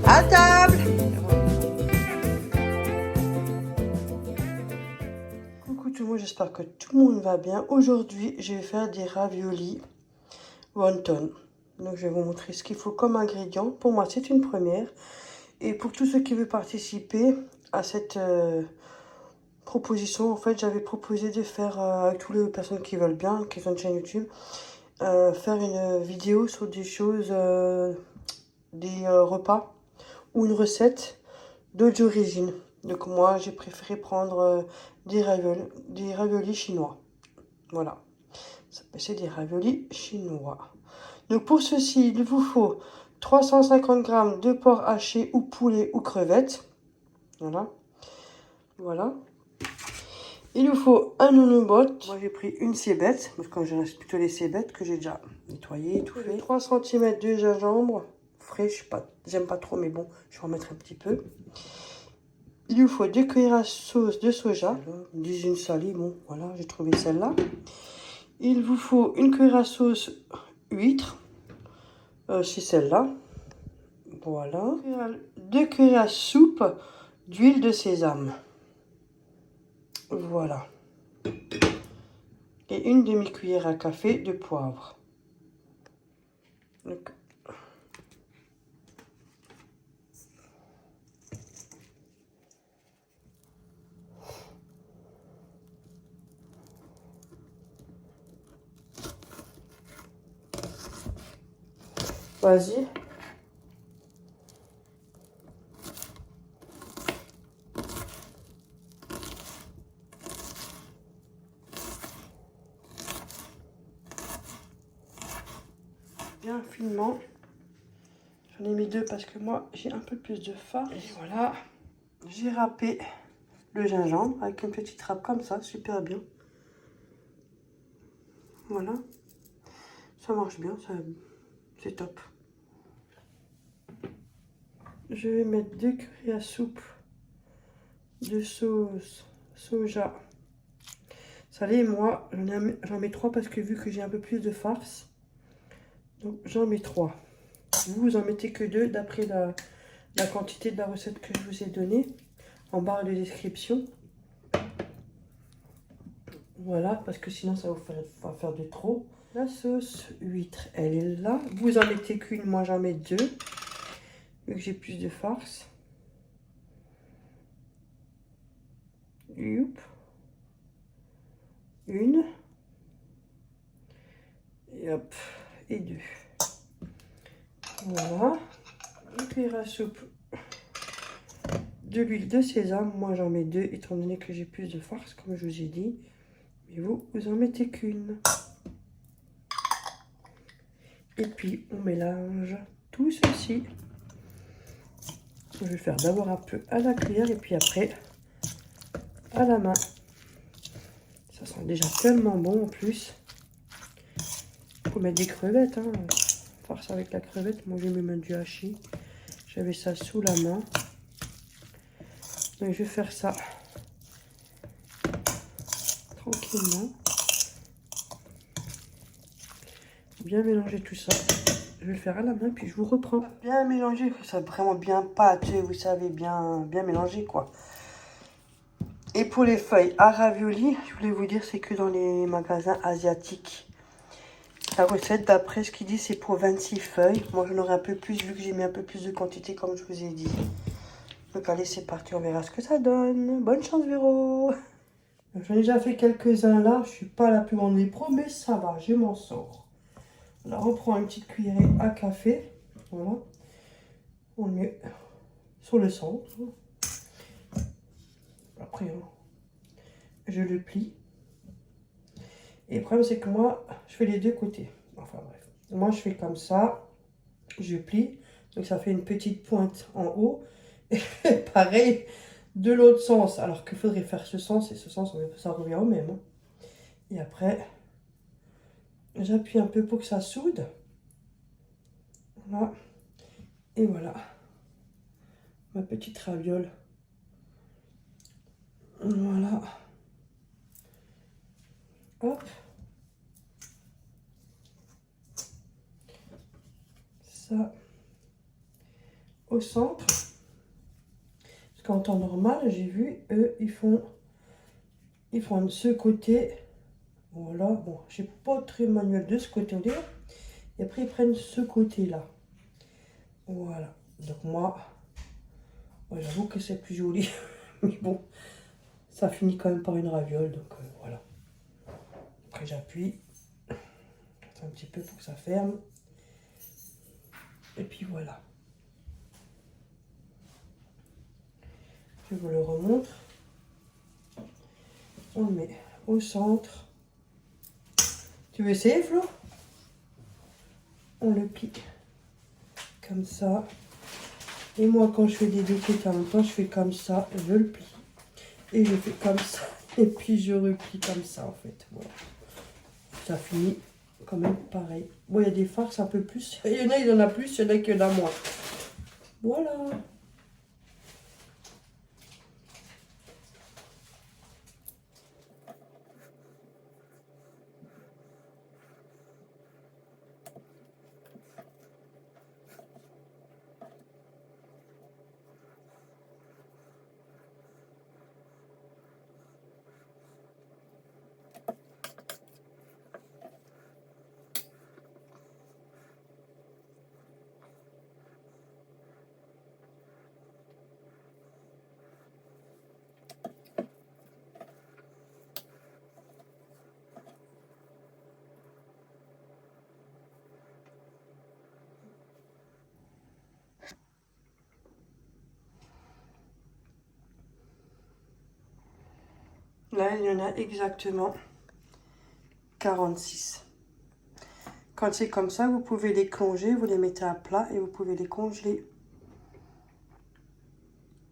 À table. Coucou tout le monde, j'espère que tout le monde va bien. Aujourd'hui, je vais faire des raviolis wonton. Donc, je vais vous montrer ce qu'il faut comme ingrédient. Pour moi, c'est une première. Et pour tous ceux qui veulent participer à cette proposition, en fait, j'avais proposé de faire, avec toutes les personnes qui veulent bien, qui ont une chaîne YouTube, faire une vidéo sur des choses, des repas ou une recette d'autres origines. Donc moi, j'ai préféré prendre des raviolis chinois. Voilà, c'est des raviolis chinois. Donc pour ceci, il vous faut 350 g de porc haché ou poulet ou crevettes. Voilà. Voilà. Il nous faut un oignon-botte. Moi, j'ai pris une cébette, parce que je reste plutôt les cébettes que j'ai déjà nettoyées et tout fait. 3 cm de gingembre frais, j'aime pas trop, mais bon, je vais en mettre un petit peu. Il nous faut 2 cuillères à sauce de soja. Ils disent une salie, bon, voilà, j'ai trouvé celle-là. Il vous faut une cuillère à sauce huître. C'est celle-là. Voilà. 2 cuillères à soupe d'huile de sésame. Voilà. Et une demi-cuillère à café de poivre. Donc, vas-y. Bien finement. J'en ai mis 2 parce que moi j'ai un peu plus de farce. Et voilà. J'ai râpé le gingembre avec une petite râpe comme ça, super bien. Voilà. Ça marche bien, c'est top. Je vais mettre 2 cuillères à soupe de sauce soja salée. Moi, j'en mets 3 parce que vu que j'ai un peu plus de farce, donc j'en mets 3. Vous en mettez que 2 d'après la quantité de la recette que je vous ai donnée en barre de description. Voilà, parce que sinon ça va faire de trop. La sauce huître, elle est là. Vous en mettez qu'une, moi j'en mets 2. Vu que j'ai plus de farce. Youp. Une. Et hop. Et 2. Voilà. Une cuillère à soupe de l'huile de sésame. Moi j'en mets 2 étant donné que j'ai plus de farce, comme je vous ai dit. Mais vous en mettez qu'une. Et puis on mélange tout ceci. Je vais faire d'abord un peu à la cuillère et puis après à la main. Ça sent déjà tellement bon en plus. Il faut mettre des crevettes. Hein. Farce avec la crevette. Moi j'ai mis même du hachis. J'avais ça sous la main. Donc je vais faire ça tranquillement. Bien mélanger tout ça. Je vais le faire à la main puis je vous reprends. Bien mélanger, ça vraiment bien pâteux, vous savez, bien mélanger quoi. Et pour les feuilles à ravioli, je voulais vous dire, c'est que dans les magasins asiatiques, la recette d'après ce qu'ils disent, c'est pour 26 feuilles. Moi j'en aurai un peu plus vu que j'ai mis un peu plus de quantité comme je vous ai dit. Donc allez, c'est parti, on verra ce que ça donne. Bonne chance Véro. J'en ai déjà fait quelques-uns là, je suis pas la plus grande des pros, mais ça va, je m'en sors. Alors on prend une petite cuillerée à café, voilà, on le met sur le centre. Après, je le plie. Et le problème c'est que moi, je fais les deux côtés. Enfin bref, moi je fais comme ça. je plie. Donc ça fait une petite pointe en haut. Et pareil de l'autre sens. Alors qu'il faudrait faire ce sens et ce sens, ça revient au même. Hein. Et après, j'appuie un peu pour que ça soude. Voilà. Et voilà. Ma petite raviole. Voilà. Hop. Ça. Au centre. Parce qu'en temps normal, j'ai vu, eux, ils font de ce côté. Voilà. Bon, j'ai pas très manuel de ce côté-là. Et après, ils prennent ce côté-là. Voilà. Donc moi, j'avoue que c'est plus joli. Mais bon, ça finit quand même par une raviole. Donc voilà. Après, j'appuie. Un petit peu pour que ça ferme. Et puis voilà. Je vous le remontre. On le met au centre. Tu veux essayer, Flo? On le plie comme ça. Et moi, quand je fais des découpees en même temps, je fais comme ça, je le plie. Et je fais comme ça. Et puis je replie comme ça, en fait. Voilà. Ça finit quand même pareil. Bon, il y a des farces un peu plus. Il y en a plus, il y en a qui en a moins. Voilà. Là, il y en a exactement 46. Quand c'est comme ça, vous pouvez les congeler, vous les mettez à plat et vous pouvez les congeler.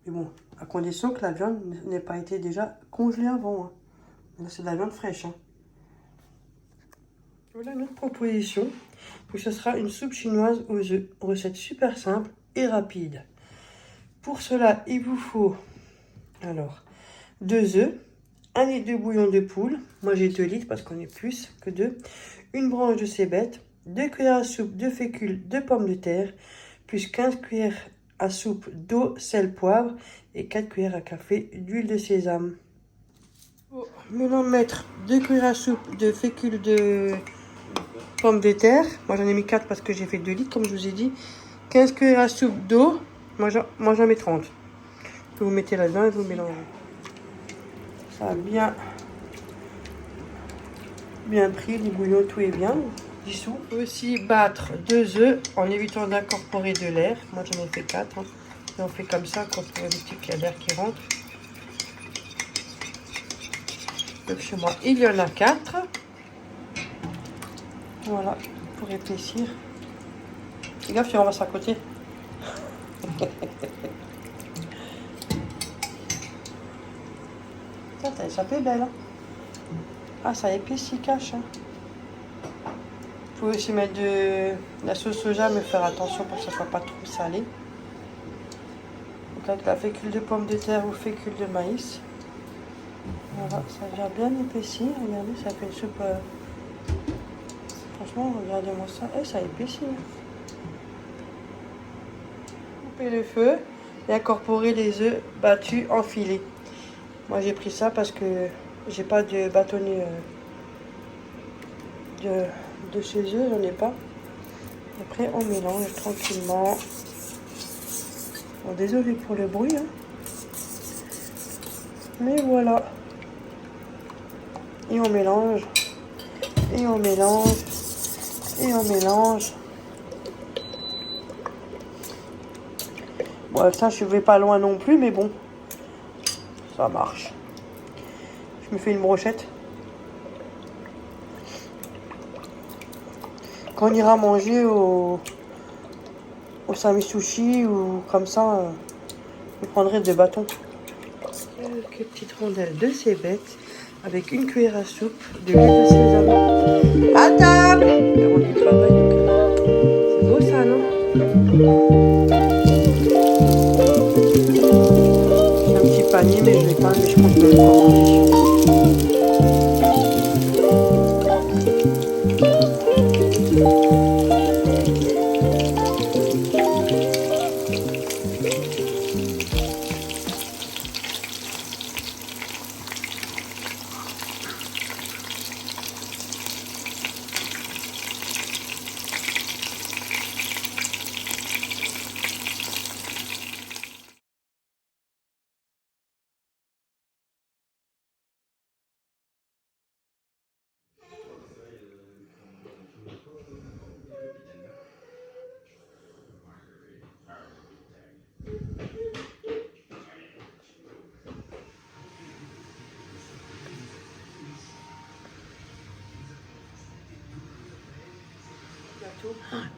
Mais bon, à condition que la viande n'ait pas été déjà congelée avant. Hein. Là, c'est de la viande fraîche. Hein. Voilà notre proposition. Donc, ce sera une soupe chinoise aux œufs. Recette super simple et rapide. Pour cela, il vous faut alors 2 œufs, 1 litre de bouillon de poule. Moi, j'ai 2 litres parce qu'on est plus que 2. Une branche de cébette, 2 cuillères à soupe de fécule de pommes de terre, plus 15 cuillères à soupe d'eau, sel, poivre et 4 cuillères à café d'huile de sésame. Maintenant, mettre 2 cuillères à soupe de fécule de pommes de terre. Moi, j'en ai mis 4 parce que j'ai fait 2 litres, comme je vous ai dit. 15 cuillères à soupe d'eau. Moi, j'en mets 30. Que vous mettez là-dedans et vous mélangez. Ça a bien pris, le bouillon, tout est bien dissous. Aussi battre 2 œufs en évitant d'incorporer de l'air. Moi, j'en ai fait 4. Hein. Et on fait comme ça, quand on évite qu'il y a l'air qui rentre. Donc, chez moi, il y en a 4. Voilà, pour épaissir. Fais gaffe, tu renverses à côté. Ça fait belle. Hein. Ah, ça épaissit, cache. Hein. Vous pouvez aussi mettre de la sauce soja, mais faire attention pour que ça ne soit pas trop salé. Donc avec la fécule de pommes de terre ou fécule de maïs. Voilà, ça vient bien épaissir. Regardez, ça fait une soupe. Franchement, regardez-moi ça. Et ça épaissit. Coupez le feu et incorporer les œufs battus en filets. Moi, j'ai pris ça parce que j'ai pas de bâtonnet de chez eux, j'en ai pas. Après, on mélange tranquillement. Bon, désolé pour le bruit. Hein. Mais voilà. Et on mélange. Et on mélange. Et on mélange. Bon, ça, je vais pas loin non plus, mais bon. Ça marche. Je me fais une brochette. Quand on ira manger au au sami sushi ou comme ça, je prendrais des bâtons. Quelques petites rondelles de cébettes avec une cuillère à soupe de l'huile de sésame. À table! Et on du travail, donc c'est beau ça, non? J'ai un petit panier, mais je l'ai pas, mais je compte me le commander.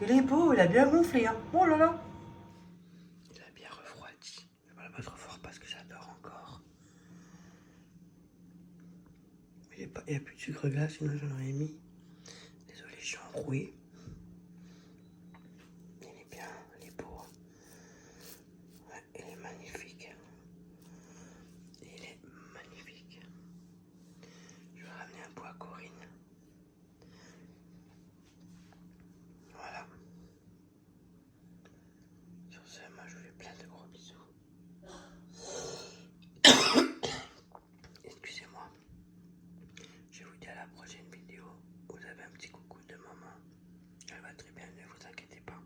Il est beau, il a bien gonflé, hein. Oh là là! Il a bien refroidi. Je vais pas le mettre fort parce que j'adore encore. Il n'y a plus de sucre glace, sinon j'en aurais mis. Désolé, je suis enroué. Il est bien, il est beau. Ouais, il est magnifique. Il est magnifique. Je vais ramener un pot à Corinne. Voilà. Sur ce, moi je vous fais plein de gros bisous. Excusez-moi. Je vous dis à la prochaine vidéo. Vous avez un petit coucou de maman. Elle va très bien, ne vous inquiétez pas.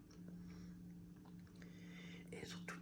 Et surtout,